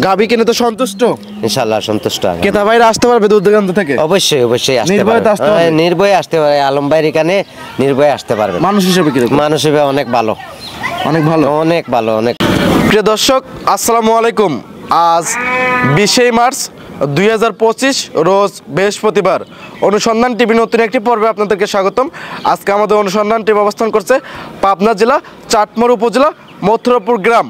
গাবি কিনে তো সন্তুষ্ট? ইনশাআল্লাহ সন্তুষ্ট। ক্রেতা ভাইরা আসতে পারবে দূর দূরান্ত থেকে? অবশ্যই অবশ্যই আসতে পারবে, নির্ভয়ে আসতে পারে। আলম ভাইয়ের এখানে নির্ভয়ে আসতে পারবে। মানুষ হিসেবে কিরকম? মানুষ হিসেবে অনেক ভালো, অনেক ভালো, অনেক ভালো, অনেক। প্রিয় দর্শক আসসালামু আলাইকুম। আজ 20 মার্চ 2025 রোজ বৃহস্পতিবার। অনুসন্ধান টিভি নতুন একটি পর্বে আপনাদেরকে স্বাগতম। আজকে আমাদের অনুসন্ধান টিভি অবস্থান করছে পাবনা জেলা চাটমোহর উপজেলা মথুরাপুর গ্রাম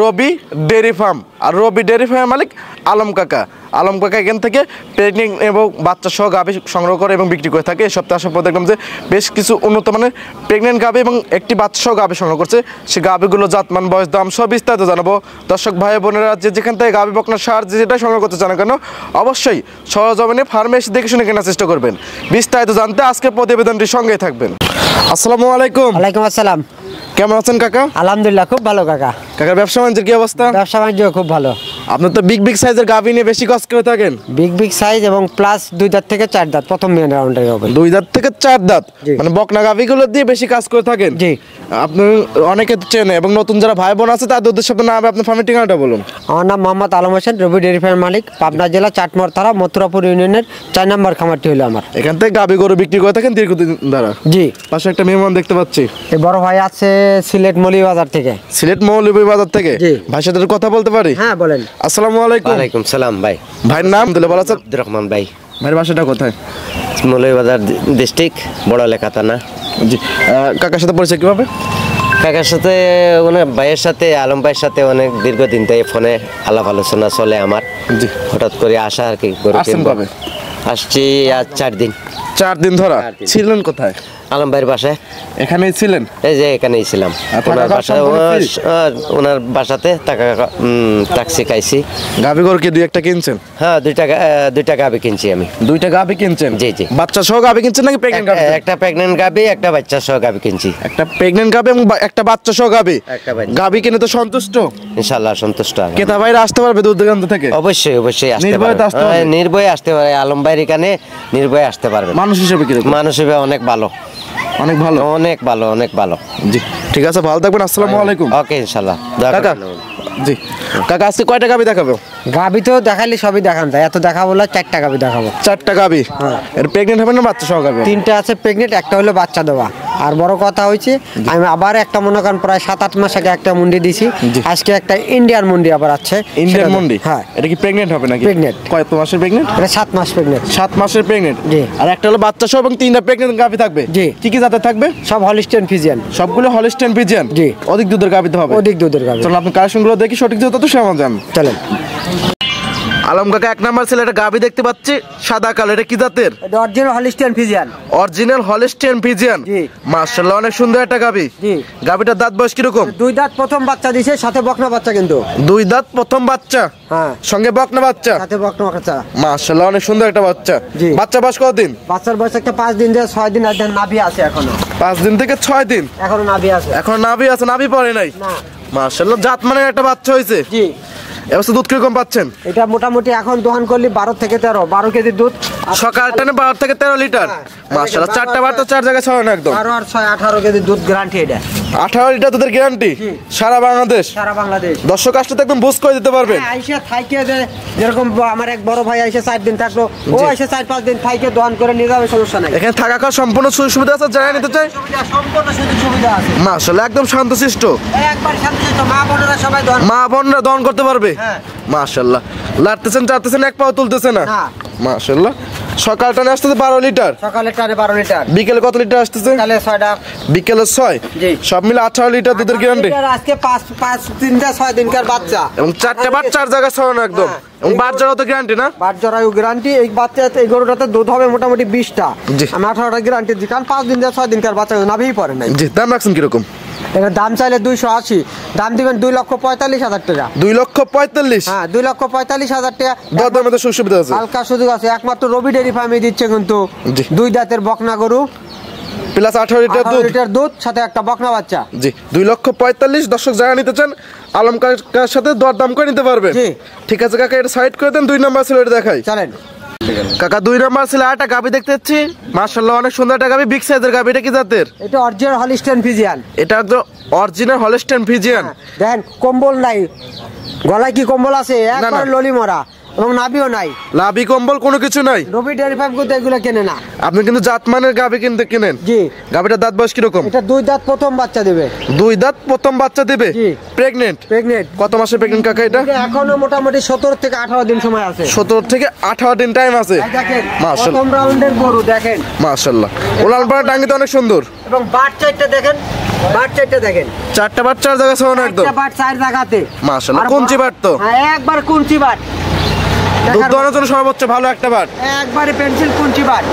রবি ডেয়ারি ফার্ম। আর রবি ডেয়ারি ফার্মের মালিক আলম কাকা। আলম কাকা এখান থেকে প্রেগনেন্ট এবং বাচ্চা সহ গাভী সংগ্রহ করে এবং বিক্রি করে থাকে। এই সপ্তাহে আসার পর দেখলাম যে বেশ কিছু উন্নত মানের প্রেগনেন্ট গাভী এবং একটি বাচ্চা সহ গাভী সংগ্রহ করছে। সেই গাভীগুলো জাতমান, বয়স, দাম সব বিস্তারিত জানাবো। দর্শক ভাই বোনেরা যেখান থেকে গাভী বকনা সার যেটা সংগ্রহ করতে চান কেন অবশ্যই সরজমিনে ফার্মে এসে দেখে শুনে কেনার চেষ্টা করবেন। বিস্তারিত জানতে আজকের প্রতিবেদনটির সঙ্গেই থাকবেন। আসসালামু আলাইকুম। ওয়ালাইকুম আসসালাম। কেমন আছেন কাকা? আলহামদুলিল্লাহ খুব ভালো কাকা। কাকার ব্যবসা বাণিজ্যের কি অবস্থা? ব্যবসা বাণিজ্য খুব ভালো। আপনি তো বিগ সাইজের গাভী নিয়ে বেশি কাজ করে থাকেন। বিগ সাইজ এবং প্লাস 2 দাঁত থেকে 4 দাঁত প্রথম মেন রাউন্ডে হবে। 2 দাঁত থেকে 4 দাঁত মানে বকনা গাভীগুলো দিয়ে বেশি কাজ করে থাকেন। জি। আপনি অনেকে চেনে এবং নতুন যারা ভাই বোন আছে তাদের উদ্দেশ্যে আপনার নাম, আপনার ফার্মের ঠিকানাটা বলুন। আমার নাম মোহাম্মদ আলম হোসেন, রবি ডেয়ারি ফার্মের মালিক, পাবনা জেলা চাটমোহর থানা মথুরাপুর ইউনিয়নের 4 নম্বর খামারটি হলো আমার। এখান থেকে গাভী গরু বিক্রি করে থাকেন দীর্ঘদিন ধরে? জি। পাশে একটা মেহমান দেখতে পাচ্ছি। এই বড় ভাই আছে সিলেট মৌলভীবাজার থেকে। সিলেট মৌলভীবাজার থেকে? জি। ভাইয়ের সাথে কথা বলতে পারি? হ্যাঁ বলেন। আসসালামু আলাইকুম। ওয়ালাইকুম সালাম ভাই। ভাইয়ের নাম দিলে বলা স্যার? আব্দুর রহমান ভাই। ভাইয়ের বাসাটা কোথায়? মৌলভীবাজার ডিস্ট্রিক্ট, বড় লেখা থানা। জি। কাকার সাথে পরিচয় কিভাবে? কাকার সাথে ওনার ভাইয়ের সাথে আলম ভাইয়ের সাথে অনেক দীর্ঘদিন থেকে ফোনে আলাপ আলোচনা চলে আমার। জি। হঠাৎ করে আসা আর কি। আসছি আজ 4 দিন। 4 দিন ধরা ছিলেন কোথায়? আলম ভাইয়ের বাসায়। এখানেই ছিলেন? এই যে এখানেই ছিলাম ওনার বাসাতে ট্যাক্সি খাইছি। গাভী গরু কি 2-1টা কিনছেন? হ্যাঁ, দুইটা গাভী কিনছি আমি। 2টা গাভী কিনছেন? জি জি। বাচ্চা সহ গাভী কিনছেন নাকি প্রেগন্যান্ট গাভী? একটা প্রেগন্যান্ট গাভী, একটা বাচ্চা সহ গাভী কিনছি। একটা প্রেগন্যান্ট গাভী এবং একটা বাচ্চা সহ গাভী। গাভী কিনে তো সন্তুষ্ট? ইনশাআল্লাহ সন্তুষ্ট। ক্রেতা ভাইরা আসতে পারবে দূর দূরান্ত থেকে? অবশ্যই অবশ্যই আসতে পারবে, নির্ভয়ে আসতে পারে। আলম ভাইয়ের এখানে নির্ভয়ে আসতে পারবে। মানুষ হিসেবে কিরকম? মানুষ হিসেবে অনেক ভালো, অনেক ভালো, অনেক ভালো, অনেক ভালো। জি ঠিক আছে, ভালো থাকবেন। আসসালামু আলাইকুম। ওকে ইনশাআল্লাহ। কাকা জি, কাকা আজকে কয়টা গাভী দেখাবো? গাভী তো দেখাইলে সবই দেখান যায়, এত দেখাবো না। 4টা গাভী দেখাবো। 4টা গাভী? এর প্রেগন্যান্ট হবে না বাচ্চা সহ গাভী? 3টা আছে প্রেগন্যান্ট, একটা হলো বাচ্চা দেওয়া। আর বড় কথা হয়েছে আমি আবার একটা মনে করেন প্রায় 7-8 মাস আগে একটা মুন্ডি দিছি। আজকে একটা ইন্ডিয়ান মুন্ডি আবার আছে। ইন্ডিয়ান মুন্ডি? হ্যাঁ। এটা কি প্রেগন্যান্ট হবে নাকি? প্রেগন্যান্ট। কত মাসের প্রেগন্যান্ট? এটা 7 মাস প্রেগন্যান্ট। 7 মাসের প্রেগন্যান্ট? জি। আর একটা হলো বাচ্চা সহ এবং 3টা প্রেগন্যান্ট গাভী থাকবে? জি। কি কি জাতের থাকবে? সব হলিস্টিয়ান ফ্রিজিয়ান। সবগুলো হলিস্টিয়ান ফ্রিজিয়ান? জি। অধিক দুধের গাভী তো হবে? অধিক দুধের গাভী। চলো আপনি কালেকশনগুলো দেখি, সঠিক যত তো সেমন জান। চলেন। আলম কাকা 1 নাম্বার ছেলে একটা গাভী দেখতে পাচ্ছি সাদা কালো, এটা কি জাতের? এটা original Holstein Friesian. Original Holstein Friesian? জি। মাশাআল্লাহ অনেক সুন্দর একটা গাভী। জি। গাভীটার দাঁত বয়স কি রকম? 2 দাঁত প্রথম বাচ্চা দিছে, সাথে বকনা বাচ্চা কিন্তু। 2 দাঁত প্রথম বাচ্চা? হ্যাঁ। সঙ্গে বকনা বাচ্চা? সাথে বকনা বাচ্চা। মাশাআল্লাহ অনেক সুন্দর একটা বাচ্চা। জি। বাচ্চা বয়স কতদিন? বাচ্চার বয়স একটা 5 দিন থেকে 6 দিন, আর নাভি আছে এখনো। 5 দিন থেকে 6 দিন এখনো নাভি আছে? এখন নাভি আছে, নাভি পড়ে নাই? না। মাশাআল্লাহ জাত মানে একটা বাচ্চা হয়েছে। জি। এবার দুধ কিরকম পাচ্ছেন? এটা মোটামুটি এখন দোকান করলি 12 থেকে 12 কেজি দুধ। সকাল টাইমে 12 থেকে 13 লিটার? মাশাআল্লাহ 4টা বার তো 4 জায়গায় ছড়ানো একদম। 12 আর 6 18 কেজি দুধ গ্যারান্টি এটা। 18 লিটার দুধের গ্যারান্টি সারা বাংলাদেশ? সারা বাংলাদেশ। দর্শক আসলে তো একদম বুঝ করে দিতে পারবেন। হ্যাঁ, আইসা থাইকে যেরকম আমার এক বড় ভাই আইসা 4 দিন থাকলো, ও আইসা 4-5 দিন থাইকে দোকান করে নিয়ে যাবে, সমস্যা নাই। এখানে থাকা খাওয়ার সম্পূর্ণ সুবিধা আছে, যারা নিতে চায় সম্পূর্ণ সুবিধা আছে। মাশাআল্লাহ একদম শান্তশিষ্ট। একবার শান্তশিষ্ট, মা বোনেরা সবাই দোকান, মা বোনরা দহন করতে পারবে? হ্যাঁ। মাশাআল্লাহ লাড়তেছেন চাড়তেছেন, এক পাও তুলতেছে না? না। মাশাআল্লাহ সকাল টানে আসতেছে 12 লিটার, সকালে টানে 12 লিটার, বিকেলে কত লিটার আসতেছে? সকালে 6টা, বিকেলে 6। জি। সব মিলে 18 লিটার দুধের গ্যারান্টি। আজকে 5 দিনটা 6 দিনকার বাচ্চা এবং 4টা বার 4 জায়গায় ছড়ানো একদম। এবং বাচ্চারও তো গ্যারান্টি না? বাচ্চারও গ্যারান্টি। এই বাচ্চাতে এই গরুটাতে দুধ হবে মোটামুটি 20টা। আমি 18টা গ্যারান্টি দিই, কারণ 5 দিন থেকে 6 দিনকার বাচ্চা নাভিই পড়ে নাই। জি। দাম রাখছেন কিরকম? এর দাম চাইলে 280, দাম দিবেন 2,45,000 টাকা। 2,45,000? হ্যাঁ, 2,45,000 টাকা। দরদামের মধ্যে সুবিধা আছে? হালকা সুযোগ আছে, একমাত্র রবি ডেয়ারি ফার্মে দিচ্ছে কিন্তু। জি। 2 দাঁতের বকনা গরু প্লাস 18 লিটার দুধ, সাথে একটা বকনা বাচ্চা। জি। 2,45,000। দর্শক যারা নিতে চান আলম কাকার সাথে দরদাম করে নিতে পারবেন। জি। ঠিক আছে কাকা, এটা সাইড করে দেন। 2 নাম্বার ছেলে এটা দেখাই। চলেন। কাকা 2 নাম্বার ছিল একটা গাবি দেখতে পাচ্ছি, মাশাআল্লাহ অনেক সুন্দর একটা গাবি, বিগ সাইজের গাবি। এটা কি জাতের? এটা অরিজিনাল হলিস্টিয়ান ফ্রিজিয়ান। এটা তো অরিজিনাল হলিস্টিয়ান ফ্রিজিয়ান। দেখেন কম্বল নাই, গলায় কি কম্বল আছে? না। একবার ললি মরা, এবং নাভিও নাই, লাভি কম্বল কোনো কিছু নাই। রবি ডেয়ারি ফার্ম কিন্তু এগুলো কেনে না। আপনি কিন্তু জাতমানের গাবি কিনতে কিনেন। জি। গাবিটার দাঁত বয়স কিরকম? এটা 2 দাঁত প্রথম বাচ্চা দেবে। 2 দাঁত প্রথম বাচ্চা দেবে। জি। প্রেগনেন্ট? প্রেগনেন্ট। কত মাসে প্রেগনেন্ট কাকা এটা? এটা এখনো মোটামুটি 17 থেকে 18 দিন সময় আছে। 17 থেকে 18 দিন টাইম আছে। এই দেখেন মাশাআল্লাহ, প্রথম রাউন্ডের গরু দেখেন, মাশাআল্লাহ। ওলান পাড়া টাঙ্গি তো অনেক সুন্দর। এবং বাট চারটা দেখেন, বাট চারটা দেখেন, 4টা বাট 4 জায়গায় ছড়ানো একদম। একটা বাট 4 জায়গাতে। মাশাআল্লাহ, আর কুঞ্চি বাট তো? হ্যাঁ, একবার কুঞ্চি বাট। দুধ দোয়ানোর জন্য সর্বোচ্চ ভালো একটা বাট। একবারে পেন্সিল কুঞ্চি বাট।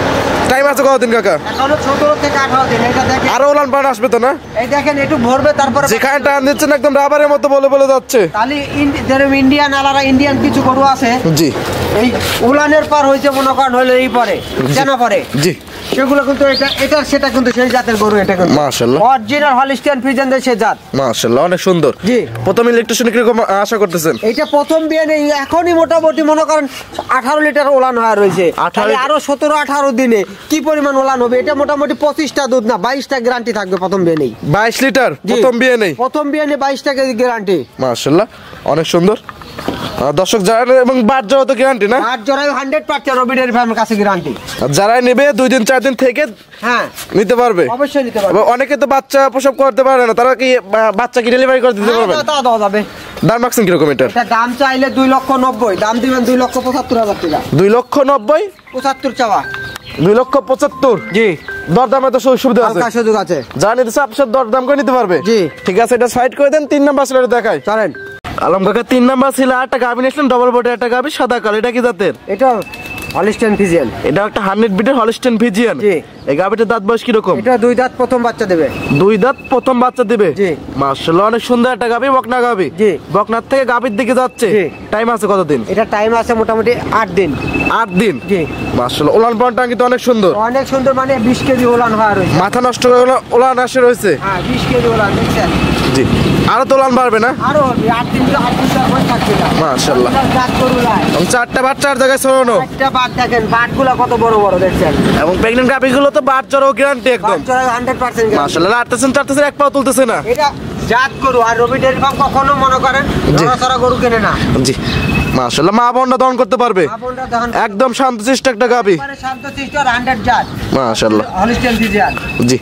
টাইম আছে কতদিন কাকা? এখনো 17 থেকে 18 দিন। এটা দেখেন, আরো ওলান পাড়া আসবে তো না? এই দেখেন একটু ভরবে, তারপরে যেখানে টান দিচ্ছেন একদম রাবারের মতো বলে বলে যাচ্ছে। তাহলে যেরকম ইন্ডিয়ান আলাদা ইন্ডিয়ান কিছু গরু আছে, জি এই উলানের পার হয়েছে মনে করেন, হইলে এই পরে জানা পরে জি, সেগুলো কিন্তু এটা সেটা কিন্তু সেই জাতের গরু। এটা কিন্তু মাশাআল্লাহ অরিজিনাল হলিস্টিয়ান ফ্রিজিয়ান সেই জাত। মাশাআল্লাহ অনেক সুন্দর। জি। প্রথম ইলেকট্রিশিয়ান কিরকম আশা করতেছেন? এইটা প্রথম বিয়ে নেই, এখনই মোটামুটি মনে করেন 18 লিটার ওলান হয়ে রয়েছে। 18 তাহলে আরো 17-18 দিনে কি পরিমাণ ওলান হবে? এটা মোটামুটি 25টা দুধ না 22টা গ্যারান্টি থাকবে প্রথম বিয়ে নেই। 22 লিটার জি। প্রথম বিয়ে নেই? প্রথম বিয়ে নেই 22টা গ্যারান্টি। মাশাআল্লাহ অনেক সুন্দর। দর্শক যারা এবং বাট জড়া তো গ্যারান্টি না? আর জরায়ু 100% রবি ডেয়ারি ফার্মের কাছে গ্যারান্টি। যারা নেবে 2 দিন 4 দিন থেকে হ্যাঁ, নিতে পারবে। অবশ্যই নিতে পারবে। আবার অনেকে তো বাচ্চা প্রসব করতে পারে না, তারা কি বাচ্চা কি ডেলিভারি করে দিতে পারবে? হ্যাঁ, তা দেওয়া যাবে। দাম রাখছেন কিরকম এটার? এটা দাম চাইলে 2,90,000, দাম দিবেন 2,75,000 টাকা। 2,90,000? 75 চাওয়া। 2,75,000? জি। দরদামে তো সুবিধা আছে? হালকা সুযোগ আছে। যা নিতে চায় আপনার দরদাম করে নিতে পারবে। জি। ঠিক আছে, এটা সাইড করে দেন। 3 নাম্বার সিলেটে দেখাই। চলেন। আলম কাকা 3 নাম্বার ছিল একটা গাভি নিয়েছিলেন, ডবল বডি একটা গাভি, সাদা কালো। এটা কি জাতের? এটা হলিস্টিয়ান ফ্রিজিয়ান। এটা একটা 100 বিটের হলিস্টিয়ান ফ্রিজিয়ান। জি। এই গাভিটার দাঁত বয়স কিরকম? এটা 2 দাঁত প্রথম বাচ্চা দেবে। 2 দাঁত প্রথম বাচ্চা দিবে। জি। মাশাআল্লাহ অনেক সুন্দর একটা গাভি, বকনা গাভি। জি। বকনার থেকে গাভির দিকে যাচ্ছে। জি। টাইম আছে কতদিন? এটা টাইম আছে মোটামুটি 8 দিন। 8 দিন? জি। মাশাআল্লাহ ওলান পান টাঙ্গি তো অনেক সুন্দর। অনেক সুন্দর, মানে 20 কেজি ওলান হওয়া রয়েছে। মাথা নষ্ট করে ওলান আসে রয়েছে। হ্যাঁ, 20 কেজি ওলান দেখছেন। জি। আরো তো ওলান বাড়বে না? আরো হবে 8 দিন বই থাকবে না। মাশাআল্লাহ। জাত গরু নাই। এবং 4টা বাট 4 জায়গায় ছড়ানো। একটা বাট দেখেন, বাটগুলো কত বড় বড় দেখছেন। এবং প্রেগন্যান্ট গাভিগুলো তো বাট জড়াও গ্যারান্টি একদম। বাট চড়াই 100% গ্যারান্টি। মাশাআল্লাহ আটতেছেন চারতেছেন, এক পাও তুলতেছে না। এটা জাত গরু। আর রবি ডেয়ারি ফার্ম কখনো মনে করেন জি। নড়াচড়া গরু কেনে না। জি। মাশাআল্লাহ মা বোনরা দহন করতে পারবে। আপনটা দেখেন একদম শান্তশিষ্ট একটা গাভি। মানে শান্তশিষ্ট আর 100 জাত। মাশাআল্লাহ। Holstein Friesian. জি।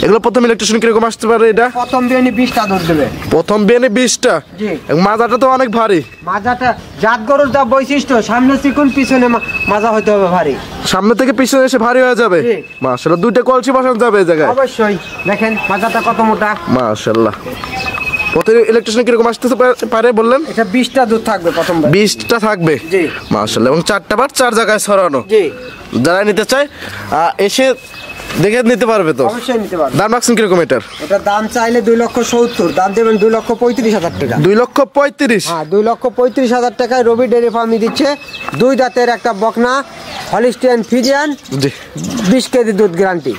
এগুলো প্রথম ইলেকট্রিশিয়ান কিরকম আসতে পারে এটা? প্রথম বিয়ানি 20টা দুধ দেবে। প্রথম বেনে 20টা? জি। এবং মাজাটা তো অনেক ভারী। মাজাটা জাত গরুর যা বৈশিষ্ট্য, সামনে চিকুন পিছনে মাজা হইতে হবে ভারী। সামনে থেকে পিছনে এসে ভারী হয়ে যাবে। জি। মাশাআল্লাহ 2টা কলসি বসানো যাবে এই জায়গায়। অবশ্যই দেখেন মাজাটা কত মোটা। মাশাআল্লাহ। প্রতি ইলেকট্রিশিয়ান কিরকম আসতে পারে বললেন? এটা 20টা দুধ থাকবে প্রথমবার। 20টা থাকবে? জি। মাশাআল্লাহ। এবং 4টা বাট 4 জায়গায় ছড়ানো। জি। যারা নিতে চায় এসে দেখে নিতে পারবে তো? অবশ্যই নিতে পারবে। দাম রাখছেন কিরকম এটার? এটা দাম চাইলে 2,70,000, দাম দেবেন 2,35,000 টাকা। 2,35,000? হ্যাঁ, 2,35,000 টাকায় রবি ডেয়ারি ফার্মই দিচ্ছে 2 দাঁতের একটা বকনা হলিস্টিয়ান ফ্রিজিয়ান। জি। 20 কেজি দুধ গ্যারান্টি।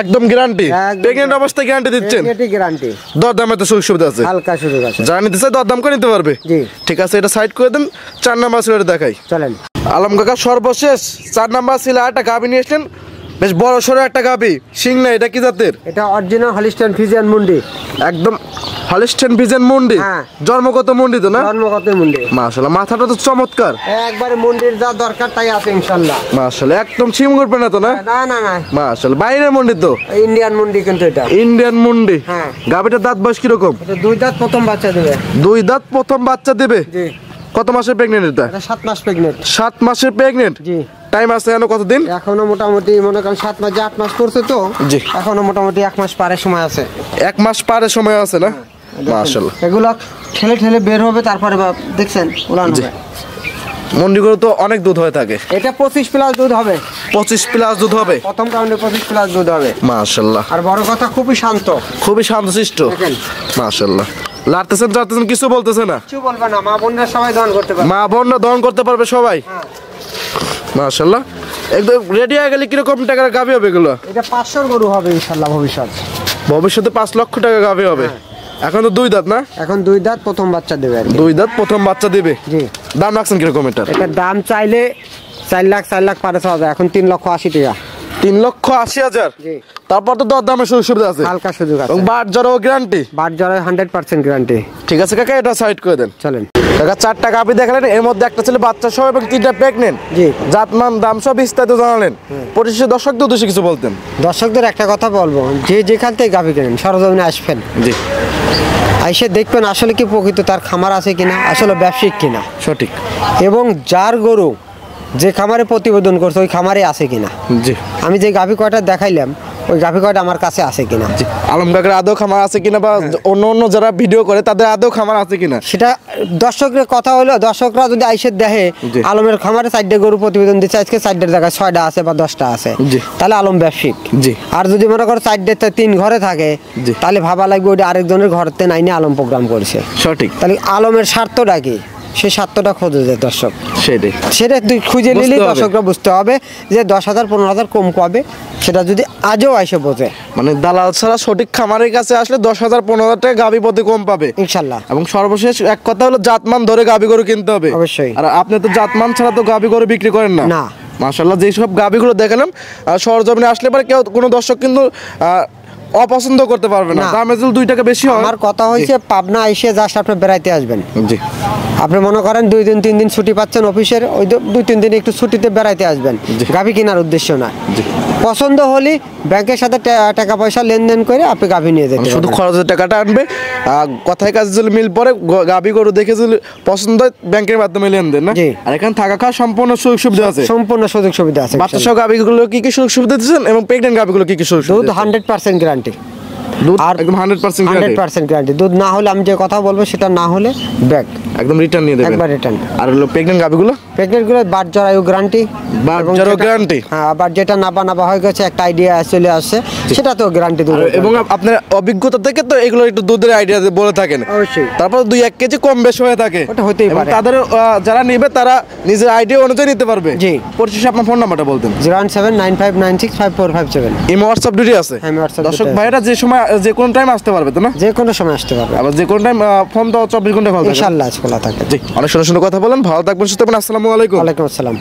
একদম গ্যারান্টি? একদম প্রেগন্যান্ট অবস্থায় গ্যারান্টি দিচ্ছেন? এটি গ্যারান্টি। দরদামে তো সুযোগ সুবিধা আছে? হালকা সুযোগ আছে। যারা নিতে চায় দরদাম করে নিতে পারবে। জি। ঠিক আছে, এটা সাইড করে দেন। 4 নাম্বার সিলেটে দেখাই। চলেন। আলম কাকা সর্বশেষ 4 নাম্বার সিলে একটা গাভি নিয়ে এসলেন, বেশ বড় সড়ো একটা গাভি, সিং না। এটা কি জাতের? এটা অরিজিনাল হলিস্টিয়ান ফ্রিজিয়ান মুন্ডি। একদম হলিস্টিয়ান ফ্রিজিয়ান মুন্ডি? হ্যাঁ। জন্মগত মুন্ডি তো না? জন্মগত মুন্ডি। মাশাআল্লাহ মাথাটা তো চমৎকার। একবারে মুন্ডির যা দরকার তাই আছে ইনশাআল্লাহ। মাশাআল্লাহ একদম ছিম করবে না তো না? না না না, মাশাআল্লাহ বাইরের মুন্ডি তো? ইন্ডিয়ান মুন্ডি কিন্তু এটা। ইন্ডিয়ান মুন্ডি। হ্যাঁ। গাভিটার দাঁত বয়স কিরকম? এটা 2 দাঁত প্রথম বাচ্চা দেবে। 2 দাঁত প্রথম বাচ্চা দেবে? জি। কত মাসের প্রেগন্যান্ট এটা? এটা 7 মাস প্রেগনেন্ট। 7 মাসের প্রেগন্যান্ট? জি। টাইম আছে এখনো কতদিন? এখনো মোটামুটি মনে করেন 7 মাস, 8 মাস করছে তো। জি। এখনো মোটামুটি 1 মাস পারে সময় আছে। 1 মাস পারে সময় আছে না? মাশাআল্লাহ। এগুলো ঠেলে ঠেলে বের হবে, তারপরে দেখছেন উলান হবে। মন্ডিগুলো তো অনেক দুধ হয়ে থাকে। এটা 25 প্লাস দুধ হবে। 25 প্লাস দুধ হবে? প্রথম রাউন্ডে 25 প্লাস দুধ হবে। মাশাআল্লাহ। আর বড় কথা খুবই শান্ত, খুবই শান্তশিষ্ট। দেখেন। মাশাআল্লাহ। লাড়তেছেন চাড়তেছেন কিছু বলতেছে না? কিছু বলবে না, মা বোনরা সবাই দহন করতে পারবে। মা বোনরা দহন করতে পারবে সবাই? হ্যাঁ। মাশাআল্লাহ। একদম রেডি হয়ে গেলে কিরকম টাকার গাভি হবে এগুলো? এটা 500 গরু হবে ইনশাআল্লাহ ভবিষ্যৎ। ভবিষ্যতে 5 লক্ষ টাকা গাভি হবে। এখন তো 2 দাঁত না? এখন 2 দাঁত প্রথম বাচ্চা দেবে আর কি। 2 দাঁত প্রথম বাচ্চা দিবে। জি। দাম রাখছেন কিরকম এটার? এটা দাম চাইলে 4 লাখ 5,000, এখন 3,80,000 টাকা। 3,80,000। জি। তারপর তো দরদামের সুযোগ সুবিধা আছে হালকা সুযোগ আছে। এবং বাট জড়ো গ্যারান্টি। But জরায় 100% guarantee. ঠিক আছে কাকা, এটা সাইড করে দেন। চলেন। কাকা 4টা গাভী দেখালেন, এর মধ্যে একটা ছিল বাচ্চা সহ এবং 3টা প্রেগনেন্ট। জি। জাতমান দাম সব বিস্তারিত জানালেন। পরিশেষে দর্শকদের উদ্দেশ্যে কিছু বলতেন। দর্শকদের একটা কথা বলবো, যে যেখান থেকে গাভী কেনেন সরজমিনে আসবেন, জি এসে দেখবেন আসলে কি প্রকৃত তার খামার আছে কিনা, আসলে ব্যবসায়িক কিনা, সঠিক। এবং যার গরু যে খামারে প্রতিবেদন করছে ওই খামারে আছে কিনা। জি আমি যে গাভী কয়টা দেখাইলাম ওই গাভী কয়টা আমার কাছে আছে কিনা, আলম কাকার আদৌ খামার আছে কিনা বা অন্য অন্য যারা ভিডিও করে তাদের আদৌ খামার আছে কিনা সেটা দর্শকের কথা হলো, দর্শকরা যদি আইসে দেখে জি। আলমের খামারে 4টে গরু প্রতিবেদন দিচ্ছে, আজকে 4টের জায়গায় 6টা আছে বা 10টা আছে, জি। তাহলে আলম ব্যবসায়িক। জি। আর যদি মনে করো 4টে 3 ঘরে থাকে, জি। তাহলে ভাবা লাগবে ওইটা আরেকজনের ঘরতে নাইনে আলম প্রোগ্রাম করছে। সঠিক, তাহলে আলমের স্বার্থটা কি, সেই স্বার্থটা খোঁজে যায় দর্শক, সেটাই। সেটা তুই খুঁজে বুঝতে নিলেই হবে। দর্শকরা বুঝতে হবে যে 10,000 15,000 কম কবে, সেটা যদি আজও আইসে বোঝে মানে দালাল ছাড়া সঠিক খামারের কাছে আসলে 10,000 15,000 টাকা গাভী প্রতি কম পাবে ইনশাল্লাহ। এবং সর্বশেষ এক কথা হলো জাতমান ধরে গাভী গরু কিনতে হবে। অবশ্যই। আর আপনি তো জাতমান ছাড়া তো গাভী গরু বিক্রি করেন না। না। মাশাআল্লাহ, যেই সব গাভীগুলো দেখালাম সরজমিনে আসলে পরে কেউ কোনো দর্শক কিন্তু অপছন্দ করতে পারবে না। না। দামে যদি 2 টাকা বেশি হয়। আমার কথা হয়েছে পাবনা এসে জাস্ট আপনি বেড়াইতে আসবেন, জি আপনি মনে করেন 2 দিন 3 দিন ছুটি পাচ্ছেন অফিসের, ওই 2-3 দিন একটু ছুটিতে বেড়াইতে আসবেন, জি। গাভী কেনার উদ্দেশ্য না। জি। পছন্দ হলে ব্যাংকের সাথে টাকা পয়সা লেনদেন করে আপনি গাভী নিয়ে যেতে শুধু পারবেন। খরচের টাকাটা আনবে, কথায় কাজে যদি মিল পরে গাভী গরু দেখে যদি পছন্দ হয় ব্যাংকের মাধ্যমে লেনদেন না। জি। আর এখানে থাকা খাওয়া সম্পূর্ণ সুযোগ সুবিধা আছে। সম্পূর্ণ সুযোগ সুবিধা আছে। বাচ্চা সহ গাভীগুলো কি কি সুযোগ সুবিধা দিচ্ছেন এবং প্রেগনেন্ট গাভীগুলো কি কি সুযোগ দুধ সুবিধা? 100% গ্যারান্টি। দুধ আর একদম 100% গ্যারান্টি। 100% গ্যারান্টি। দুধ না হলে আমি যে কথা বলবো সেটা না হলে ব্যাগ একদম রিটার্ন নিয়ে দেবেন। একবার রিটার্ন। আর হলো প্রেগনেন্ট গাভীগুলো প্রেগনেন্টগুলো বাট জরায়ু গ্যারান্টি। বাট জরায়ু guarantee? হ্যাঁ, আবার যেটা নাবা হয়ে গেছে একটা আইডিয়া চলে আসছে, সেটা তো গ্যারান্টি দেবো। এবং আপনার অভিজ্ঞতা থেকে তো এগুলো একটু দুধের আইডিয়া বলে থাকেন। অবশ্যই। তারপর 2-1 কেজি কম বেশি হয়ে থাকে। ওটা হতেই এবং পারে। তাদের যারা নেবে তারা নিজের আইডিয়া অনুযায়ী নিতে পারবে। জি। পরিশেষে আপনার ফোন নাম্বারটা বলতেন। 01795965457। এই হোয়াটসঅ্যাপ ডিউটি আছে। হ্যাঁ, WhatsApp দর্শক duty আছে। ভাইরা যে সময় যে কোনো টাইম আসতে পারবে তো না? যে কোনো সময় আসতে পারবে আবার যে কোনো টাইম ফোন তো 24 ঘন্টা খোলা থাকে। ইনশাআল্লাহ খোলা থাকে। জি, অনেক সুন্দর সুন্দর কথা বলেন। ভালো থাকবেন, সুস্থ থাকবেন। আসসালামু আলাইকুম। ওয়ালাইকুম আসসালাম।